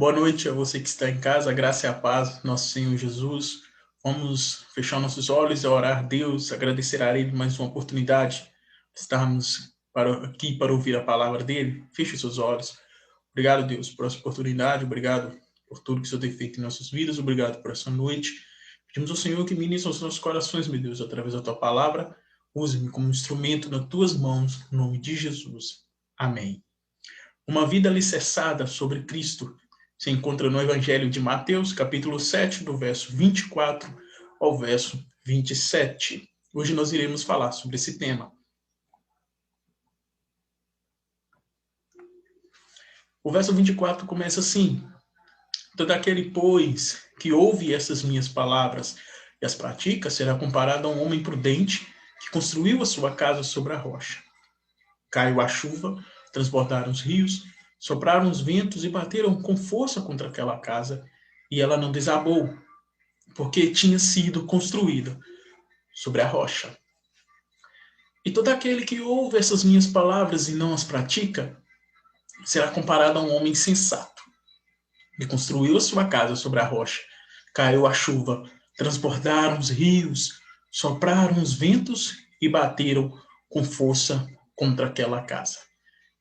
Boa noite a você que está em casa, a graça e a paz, nosso Senhor Jesus. Vamos fechar nossos olhos e orar a Deus, agradecer a Ele mais uma oportunidade de estarmos aqui para ouvir a palavra dEle. Feche os seus olhos. Obrigado, Deus, por essa oportunidade, obrigado por tudo que o Senhor tem feito em nossas vidas, obrigado por essa noite. Pedimos ao Senhor que ministre os nossos corações, meu Deus, através da Tua palavra. Use-me como instrumento nas Tuas mãos, no nome de Jesus. Amém. Uma vida alicerçada sobre Cristo se encontra no Evangelho de Mateus, capítulo 7, do verso 24 ao verso 27. Hoje nós iremos falar sobre esse tema. O verso 24 começa assim: todo aquele, pois, que ouve essas minhas palavras e as pratica, será comparado a um homem prudente que construiu a sua casa sobre a rocha. Caiu a chuva, transbordaram os rios, sopraram os ventos e bateram com força contra aquela casa, e ela não desabou, porque tinha sido construída sobre a rocha. E todo aquele que ouve essas minhas palavras e não as pratica, será comparado a um homem sensato, que construiu a sua casa sobre a rocha. Caiu a chuva, transbordaram os rios, sopraram os ventos e bateram com força contra aquela casa.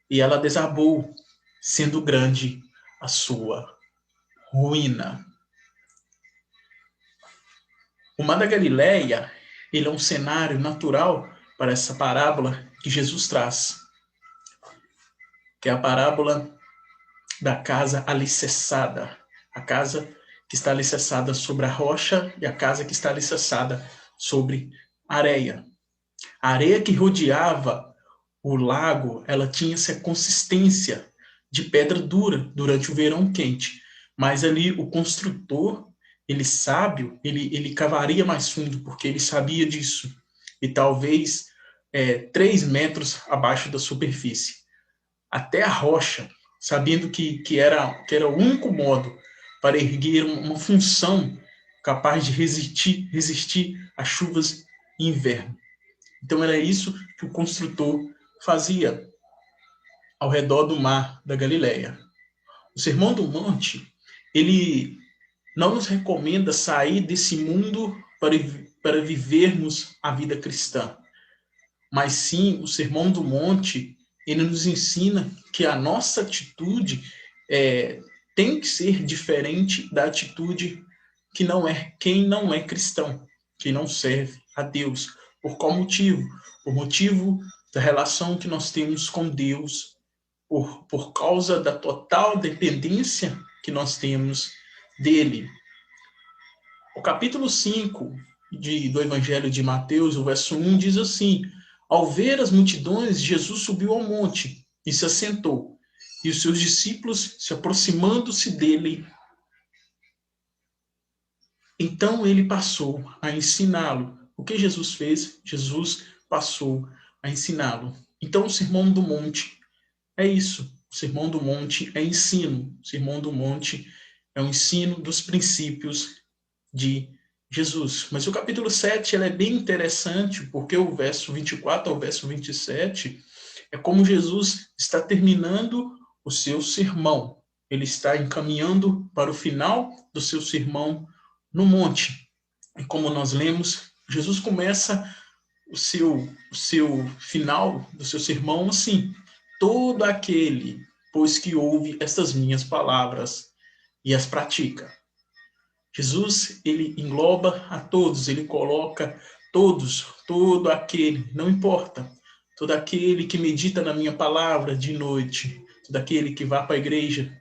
E ela desabou, sendo grande a sua ruína. O Mar da Galileia, ele é um cenário natural para essa parábola que Jesus traz, que é a parábola da casa alicerçada, a casa que está alicerçada sobre a rocha e a casa que está alicerçada sobre a areia. A areia que rodeava o lago, ela tinha essa consistência de pedra dura durante o verão quente, mas ali o construtor, ele sábio, ele cavaria mais fundo, porque ele sabia disso, e talvez 3 metros abaixo da superfície, até a rocha, sabendo que era o único modo para erguer uma função capaz de resistir às chuvas de inverno. Então era isso que o construtor fazia ao redor do mar da Galileia. O Sermão do Monte, ele não nos recomenda sair desse mundo para vivermos a vida cristã, mas sim o Sermão do Monte, ele nos ensina que a nossa atitude tem que ser diferente da atitude quem não é cristão, quem não serve a Deus. Por qual motivo? Por motivo da relação que nós temos com Deus, por causa da total dependência que nós temos dele. O capítulo 5 do Evangelho de Mateus, o verso 1, diz assim: ao ver as multidões, Jesus subiu ao monte e se assentou, e os seus discípulos, se aproximando-se dele, então ele passou a ensiná-lo. O que Jesus fez? Jesus passou a ensiná-lo. Então o Sermão do Monte é isso. O Sermão do Monte é ensino. O Sermão do Monte é o ensino dos princípios de Jesus. Mas o capítulo 7 é bem interessante, porque o verso 24 ao verso 27 é como Jesus está terminando o seu sermão. Ele está encaminhando para o final do seu sermão no monte. E como nós lemos, Jesus começa o seu final do seu sermão assim: todo aquele, pois que ouve estas minhas palavras e as pratica. Jesus, ele engloba a todos, ele coloca todos, todo aquele, não importa, todo aquele que medita na minha palavra de noite, todo aquele que vá para a igreja,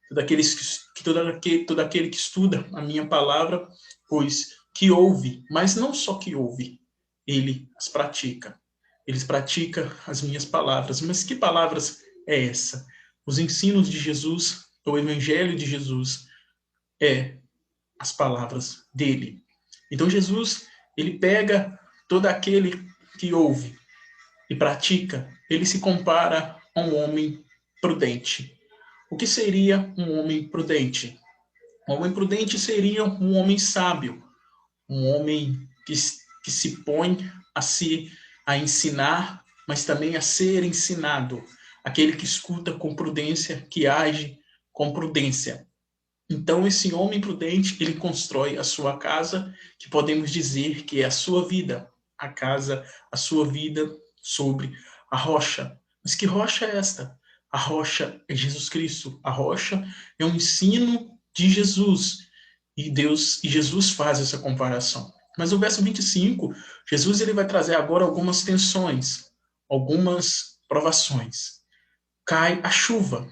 todo aquele que estuda a minha palavra, pois que ouve, mas não só que ouve, ele as pratica. Eles praticam as minhas palavras. Mas que palavras é essa? Os ensinos de Jesus, o evangelho de Jesus, é as palavras dele. Então Jesus, ele pega todo aquele que ouve e pratica, ele se compara a um homem prudente. O que seria um homem prudente? Um homem prudente seria um homem sábio, um homem que se põe a ensinar, mas também a ser ensinado, aquele que escuta com prudência, que age com prudência. Então, esse homem prudente, ele constrói a sua casa, que podemos dizer que é a sua vida, a casa, a sua vida sobre a rocha. Mas que rocha é esta? A rocha é Jesus Cristo. A rocha é um ensino de Jesus. E Jesus faz essa comparação. Mas o verso 25, Jesus ele vai trazer agora algumas tensões, algumas provações. Cai a chuva,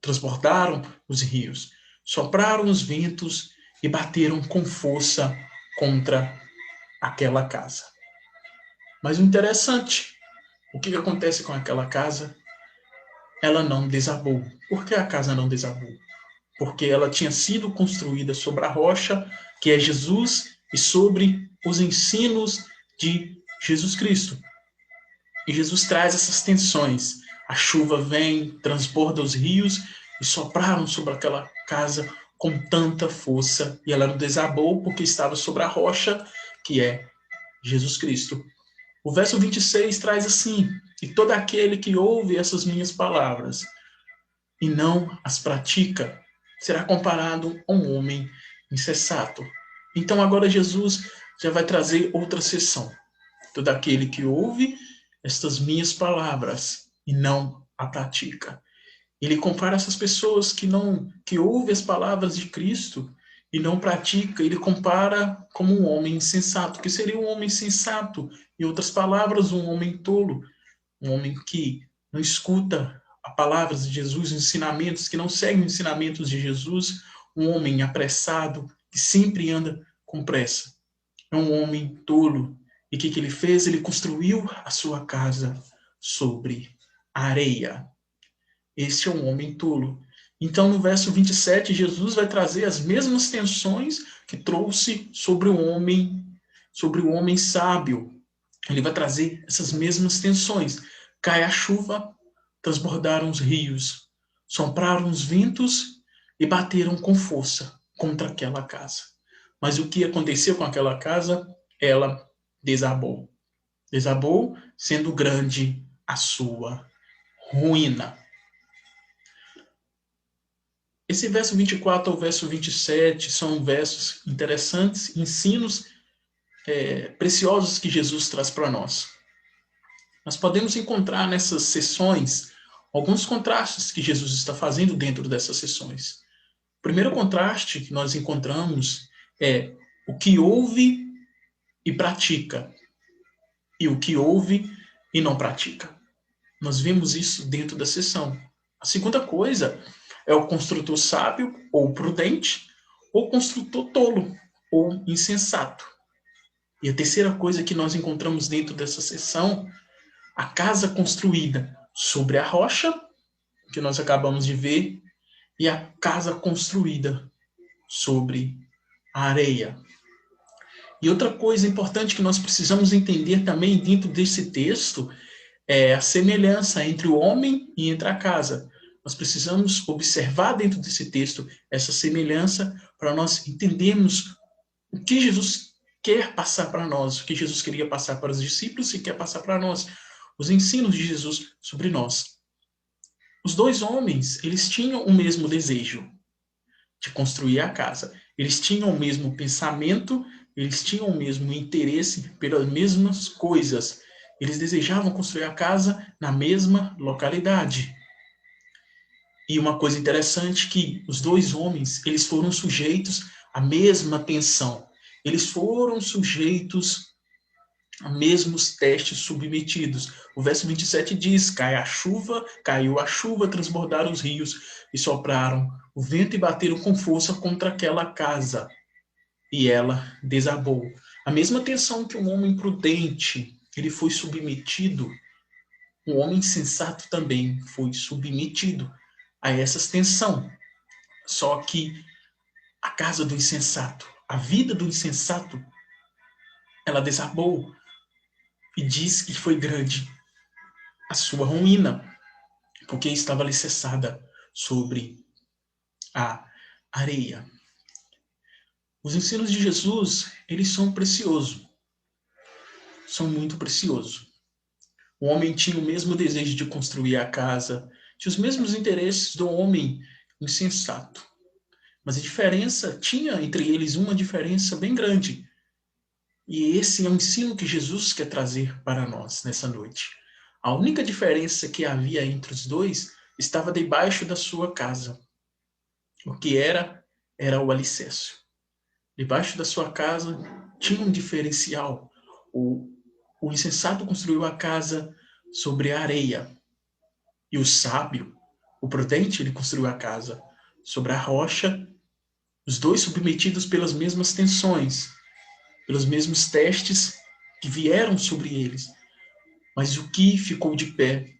transbordaram os rios, sopraram os ventos e bateram com força contra aquela casa. Mas o interessante, o que acontece com aquela casa? Ela não desabou. Por que a casa não desabou? Porque ela tinha sido construída sobre a rocha, que é Jesus, e sobre os ensinos de Jesus Cristo. E Jesus traz essas tensões. A chuva vem, transborda os rios e sopraram sobre aquela casa com tanta força. E ela não desabou porque estava sobre a rocha, que é Jesus Cristo. O verso 26 traz assim: e todo aquele que ouve essas minhas palavras e não as pratica, será comparado a um homem insensato. Então agora Jesus já vai trazer outra sessão. Todo aquele que ouve estas minhas palavras e não a pratica. Ele compara essas pessoas que ouvem as palavras de Cristo e não pratica, ele compara como um homem insensato, que seria um homem sensato, em outras palavras, um homem tolo, um homem que não escuta as palavras de Jesus, os ensinamentos, que não segue os ensinamentos de Jesus, um homem apressado, que sempre anda com pressa. É um homem tolo. E o que ele fez? Ele construiu a sua casa sobre a areia. Este é um homem tolo. Então, no verso 27, Jesus vai trazer as mesmas tensões que trouxe sobre o homem sábio. Ele vai trazer essas mesmas tensões. Cai a chuva, transbordaram os rios, sopraram os ventos e bateram com força contra aquela casa. Mas o que aconteceu com aquela casa? Ela desabou. Desabou, sendo grande a sua ruína. Esse verso 24 ao verso 27 são versos interessantes, ensinos preciosos que Jesus traz para nós. Nós podemos encontrar nessas sessões alguns contrastes que Jesus está fazendo dentro dessas sessões. O primeiro contraste que nós encontramos é o que ouve e pratica, e o que ouve e não pratica. Nós vemos isso dentro da sessão. A segunda coisa é o construtor sábio ou prudente, ou construtor tolo ou insensato. E a terceira coisa que nós encontramos dentro dessa sessão, a casa construída sobre a rocha, que nós acabamos de ver, e a casa construída sobre a areia. E outra coisa importante que nós precisamos entender também dentro desse texto é a semelhança entre o homem e entre a casa. Nós precisamos observar dentro desse texto essa semelhança para nós entendermos o que Jesus quer passar para nós, o que Jesus queria passar para os discípulos e quer passar para nós, os ensinos de Jesus sobre nós. Os dois homens, eles tinham o mesmo desejo de construir a casa. Eles tinham o mesmo pensamento, eles tinham o mesmo interesse pelas mesmas coisas. Eles desejavam construir a casa na mesma localidade. E uma coisa interessante que os dois homens, eles foram sujeitos à mesma tensão. Eles foram sujeitos a mesmos testes submetidos. O verso 27 diz: caiu a chuva, transbordaram os rios e sopraram o vento e bateram com força contra aquela casa. E ela desabou. A mesma tensão que um homem prudente, ele foi submetido, um homem sensato também foi submetido a essa tensão. Só que a casa do insensato, a vida do insensato, ela desabou. E diz que foi grande a sua ruína, porque estava alicerçada sobre a areia. Os ensinos de Jesus, eles são preciosos. São muito preciosos. O homem tinha o mesmo desejo de construir a casa, tinha os mesmos interesses do homem insensato. Mas a diferença, tinha entre eles uma diferença bem grande. E esse é o ensino que Jesus quer trazer para nós nessa noite. A única diferença que havia entre os dois estava debaixo da sua casa. O que era o alicerce. Debaixo da sua casa tinha um diferencial. O insensato construiu a casa sobre a areia. E o sábio, o prudente, ele construiu a casa sobre a rocha, os dois submetidos pelas mesmas tensões, pelos mesmos testes que vieram sobre eles. Mas o que ficou de pé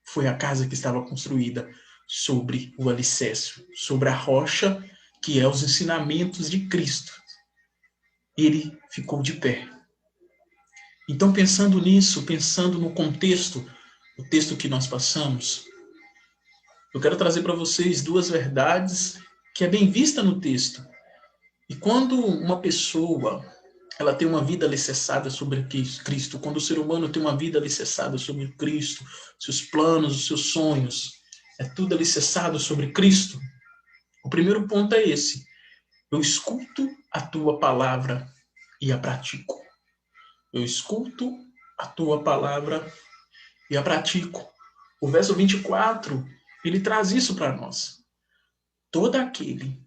foi a casa que estava construída sobre o alicerce, sobre a rocha, que é os ensinamentos de Cristo. Ele ficou de pé. Então, pensando nisso, pensando no contexto, o texto que nós passamos, eu quero trazer para vocês duas verdades que é bem vista no texto. E quando uma pessoa ela tem uma vida alicerçada sobre Cristo, quando o ser humano tem uma vida alicerçada sobre Cristo, seus planos, os seus sonhos, é tudo alicerçado sobre Cristo, o primeiro ponto é esse: eu escuto a tua palavra e a pratico. Eu escuto a tua palavra e a pratico. O verso 24, ele traz isso para nós. Todo aquele,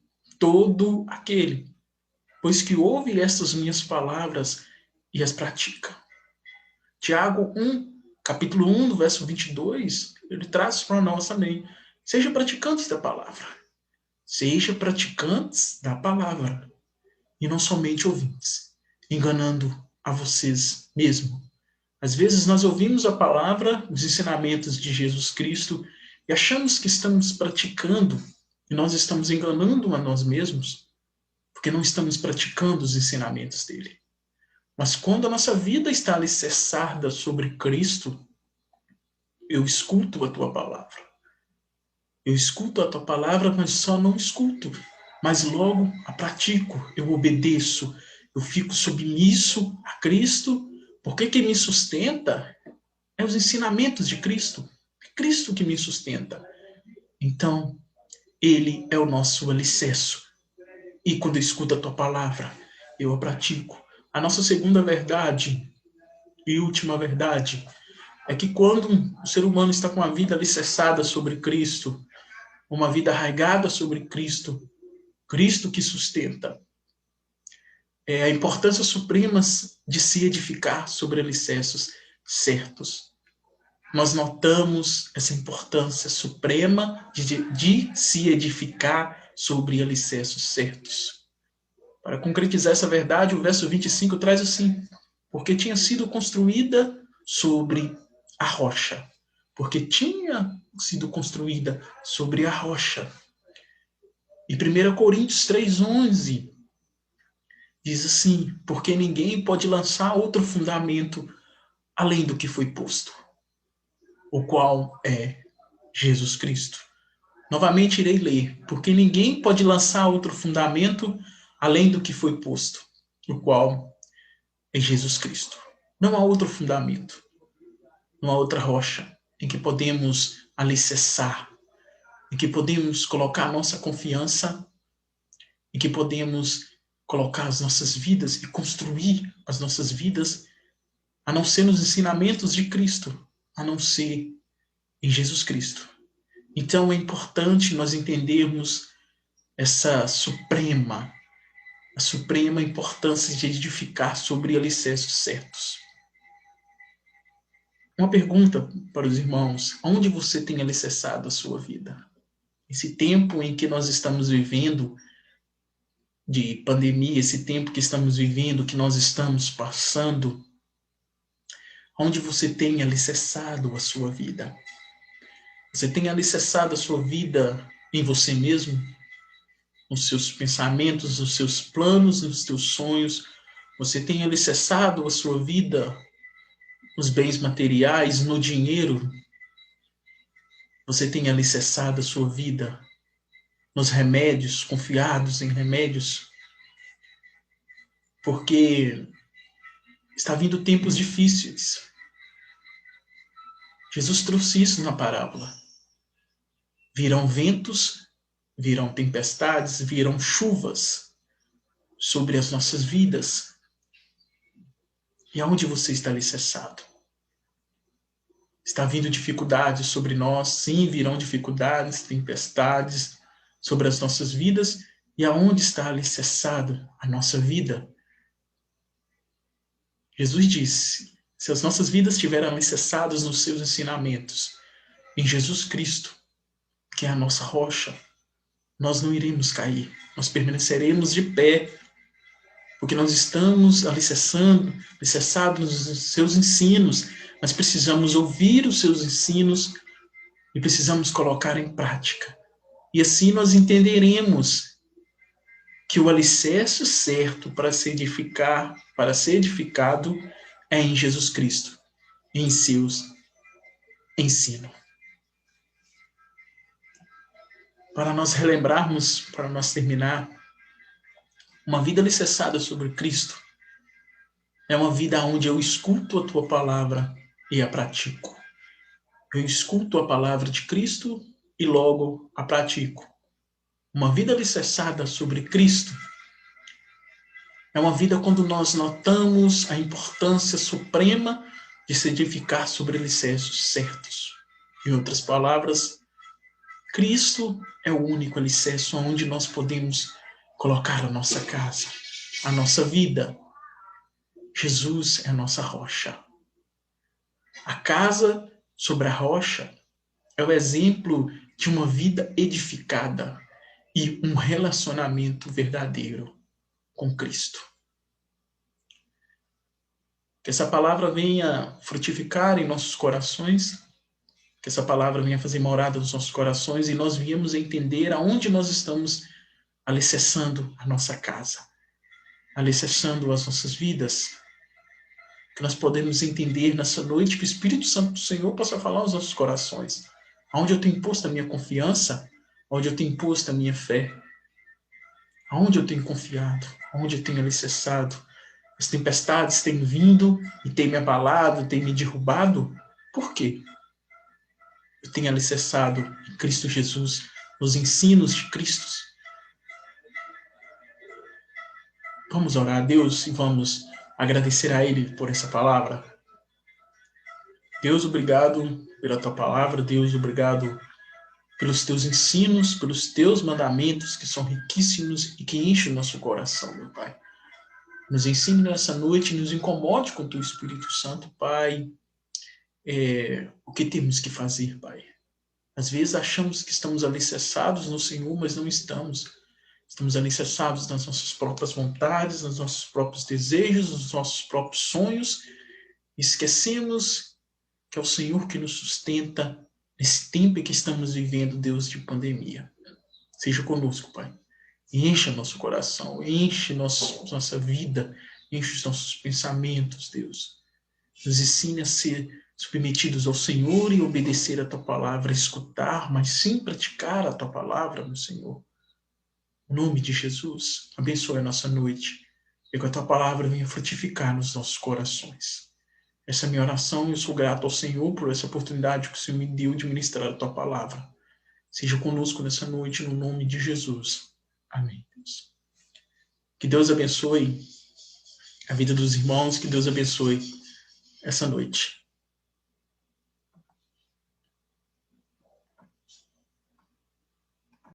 pois que ouve estas minhas palavras e as pratica. Tiago 1, capítulo 1, do verso 22, ele traz para nós também. Seja praticantes da palavra. Seja praticantes da palavra. E não somente ouvintes, enganando a vocês mesmos. Às vezes nós ouvimos a palavra, os ensinamentos de Jesus Cristo, e achamos que estamos praticando, e nós estamos enganando a nós mesmos, porque não estamos praticando os ensinamentos dele. Mas quando a nossa vida está alicerçada sobre Cristo, eu escuto a tua palavra. Eu escuto a tua palavra, mas só não escuto. Mas logo a pratico, eu obedeço, eu fico submisso a Cristo, porque quem me sustenta é os ensinamentos de Cristo. É Cristo que me sustenta. Então, ele é o nosso alicerce. E quando eu escuto a tua palavra, eu a pratico. A nossa segunda verdade e última verdade é que quando o ser humano está com a vida alicerçada sobre Cristo, uma vida arraigada sobre Cristo, Cristo que sustenta, é a importância suprema de se edificar sobre alicerces certos. Nós notamos essa importância suprema de se edificar sobre alicerces certos. Para concretizar essa verdade, o verso 25 traz assim: porque tinha sido construída sobre a rocha. Porque tinha sido construída sobre a rocha. E 1 Coríntios 3,11 diz assim: porque ninguém pode lançar outro fundamento além do que foi posto, o qual é Jesus Cristo. Novamente irei ler: porque ninguém pode lançar outro fundamento além do que foi posto, o qual é Jesus Cristo. Não há outro fundamento, não há outra rocha em que podemos alicerçar, em que podemos colocar a nossa confiança, em que podemos colocar as nossas vidas e construir as nossas vidas, a não ser nos ensinamentos de Cristo, a não ser em Jesus Cristo. Então é importante nós entendermos essa a suprema importância de edificar sobre alicerces certos. Uma pergunta para os irmãos: onde você tem alicerçado a sua vida? Esse tempo em que nós estamos vivendo de pandemia, esse tempo que estamos vivendo, que nós estamos passando, onde você tem alicerçado a sua vida? Você tem alicerçado a sua vida em você mesmo? Nos seus pensamentos, nos seus planos, nos seus sonhos? Você tem alicerçado a sua vida nos bens materiais, no dinheiro? Você tem alicerçado a sua vida nos remédios, confiados em remédios? Porque está vindo tempos difíceis. Jesus trouxe isso na parábola. Virão ventos, virão tempestades, virão chuvas sobre as nossas vidas. E aonde você está alicerçado? Está vindo dificuldades sobre nós? Sim, virão dificuldades, tempestades sobre as nossas vidas. E aonde está alicerçada a nossa vida? Jesus disse, se as nossas vidas estiverem alicerçadas nos seus ensinamentos, em Jesus Cristo, que é a nossa rocha, nós não iremos cair, nós permaneceremos de pé, porque nós estamos alicerçados nos seus ensinos, mas precisamos ouvir os seus ensinos e precisamos colocar em prática. E assim nós entenderemos que o alicerce certo para ser edificado é em Jesus Cristo, em seus ensinos. Para nós relembrarmos, para nós terminar, uma vida alicerçada sobre Cristo é uma vida onde eu escuto a tua palavra e a pratico. Eu escuto a palavra de Cristo e logo a pratico. Uma vida alicerçada sobre Cristo é uma vida quando nós notamos a importância suprema de se edificar sobre alicerces certos. Em outras palavras, Cristo é o único alicerce onde nós podemos colocar a nossa casa, a nossa vida. Jesus é a nossa rocha. A casa sobre a rocha é o exemplo de uma vida edificada e um relacionamento verdadeiro com Cristo. Que essa palavra venha frutificar em nossos corações, que essa palavra venha fazer morada nos nossos corações e nós viemos entender aonde nós estamos alicerçando a nossa casa, alicerçando as nossas vidas. Que nós podemos entender nessa noite que o Espírito Santo do Senhor possa falar aos nossos corações, aonde eu tenho posto a minha confiança, onde eu tenho posto a minha fé, aonde eu tenho confiado, aonde eu tenho alicerçado. As tempestades têm vindo e têm me abalado, têm me derrubado. Por quê? Eu tenho alicerçado em Cristo Jesus, nos ensinos de Cristo. Vamos orar a Deus e vamos agradecer a Ele por essa palavra. Deus, obrigado pela tua palavra. Deus, obrigado pelos teus ensinos, pelos teus mandamentos que são riquíssimos e que enchem o nosso coração, meu Pai. Nos ensine nessa noite, nos incomode com o teu Espírito Santo, Pai, o que temos que fazer, Pai. Às vezes achamos que estamos alicerçados no Senhor, mas não estamos. Estamos alicerçados nas nossas próprias vontades, nos nossos próprios desejos, nos nossos próprios sonhos. Esquecemos que é o Senhor que nos sustenta nesse tempo em que estamos vivendo, Deus, de pandemia. Seja conosco, Pai. Enche nosso coração, enche nossa vida, enche os nossos pensamentos, Deus. Nos ensine a ser submetidos ao Senhor e obedecer a tua palavra, escutar, mas sim praticar a tua palavra, meu Senhor. Em nome de Jesus, abençoe a nossa noite e que a tua palavra venha frutificar nos nossos corações. Essa é a minha oração e eu sou grato ao Senhor por essa oportunidade que o Senhor me deu de ministrar a tua palavra. Seja conosco nessa noite, no nome de Jesus. Amém, Deus. Que Deus abençoe a vida dos irmãos, que Deus abençoe essa noite.